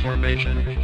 Information.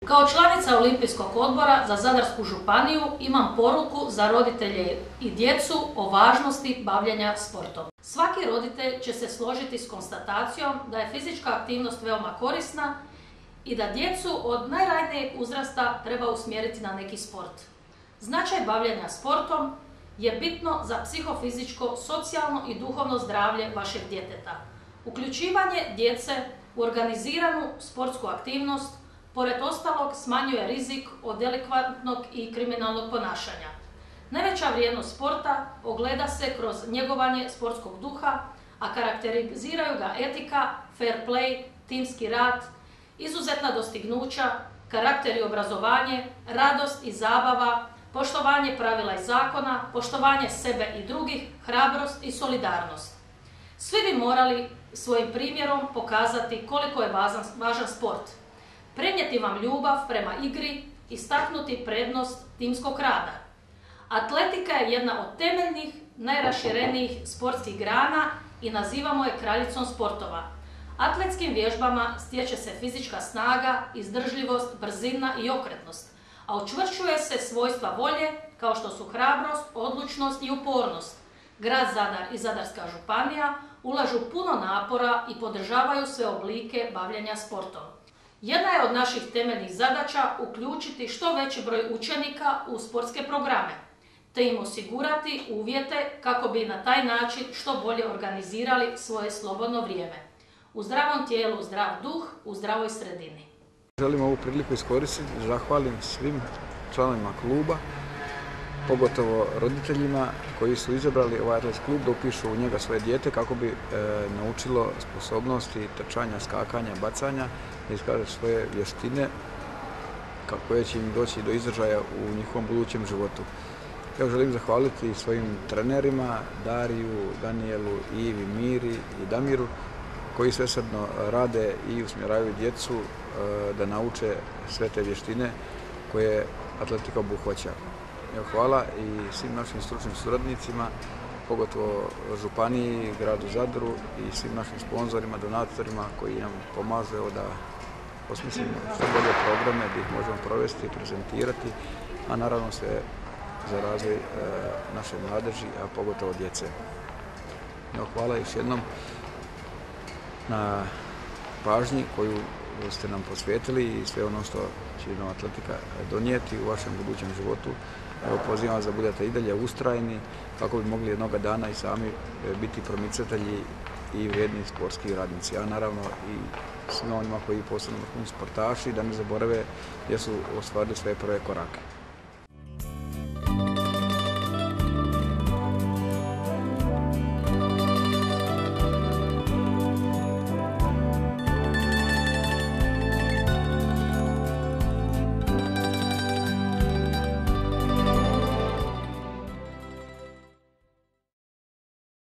Kao članica Olimpijskog odbora za Zadarsku županiju imam poruku za roditelje i djecu o važnosti bavljenja sportom. Svaki roditelj će se složiti s konstatacijom da je fizička aktivnost veoma korisna i da djecu od najranijeg uzrasta treba usmjeriti na neki sport. Značaj bavljenja sportom je bitno za psihofizičko, socijalno i duhovno zdravlje vašeg djeteta. Uključivanje djece u organiziranu sportsku aktivnost pored ostalog smanjuje rizik od delikventnog i kriminalnog ponašanja. Najveća vrijednost sporta ogleda se kroz njegovanje sportskog duha, a karakteriziraju ga etika, fair play, timski rad, izuzetna dostignuća, karakter i obrazovanje, radost i zabava, poštovanje pravila i zakona, poštovanje sebe i drugih, hrabrost i solidarnost. Svi bi morali svojim primjerom pokazati koliko je važan sport, prenijeti vam ljubav prema igri, istaknuti prednost timskog rada. Atletika je jedna od temeljnih, najraširenijih sportskih grana i nazivamo je kraljicom sportova. Atletskim vježbama stječe se fizička snaga, izdržljivost, brzina i okretnost, a učvršćuje se svojstva volje kao što su hrabrost, odlučnost i upornost. Grad Zadar i Zadarska županija ulažu puno napora i podržavaju sve oblike bavljenja sportom. Jedna je od naših temeljnih zadaća uključiti što veći broj učenika u sportske programe, te im osigurati uvjete kako bi na taj način što bolje organizirali svoje slobodno vrijeme. U zdravom tijelu, zdrav duh, u zdravoj sredini. Želim ovu priliku iskoristiti da zahvalim svim članovima kluba, pogotovo roditeljima koji su izabrali ovaj atletski klub da upišu u njega svoje dijete kako bi naučilo sposobnosti trčanja, skakanja, bacanja, da iskaže svoje vještine koje će im doći do izražaja u njihovom budućem životu. Ja želim zahvaliti svojim trenerima, Dariju, Danijelu, Ivi, Miri i Damiru, koji svesrdno rade i usmjeravaju djecu da nauče sve te vještine koje atletika obuhvaća. Hvala i svim našim stručnim suradnicima, pogotovo županiji, gradu Zadru i svim našim sponzorima, donatorima koji nam pomažu da osmislimo što bolje programe da ih možemo provesti i prezentirati, a naravno sve za razvoj naše mladeži, a pogotovo djece. Hvala još jednom na pažnji koju ste nam posvetili i sve ono što će nam atletika donijeti u vašem budućem životu. Pozivam vas da budete i dalje ustrajni kako bi mogli jednoga dana i sami biti promicatelji i vrijedni sportski radnici, a naravno i svima onima koji posebno vrhunski sportaši da ne zaborave gdje su ostvarili svoje prve korake.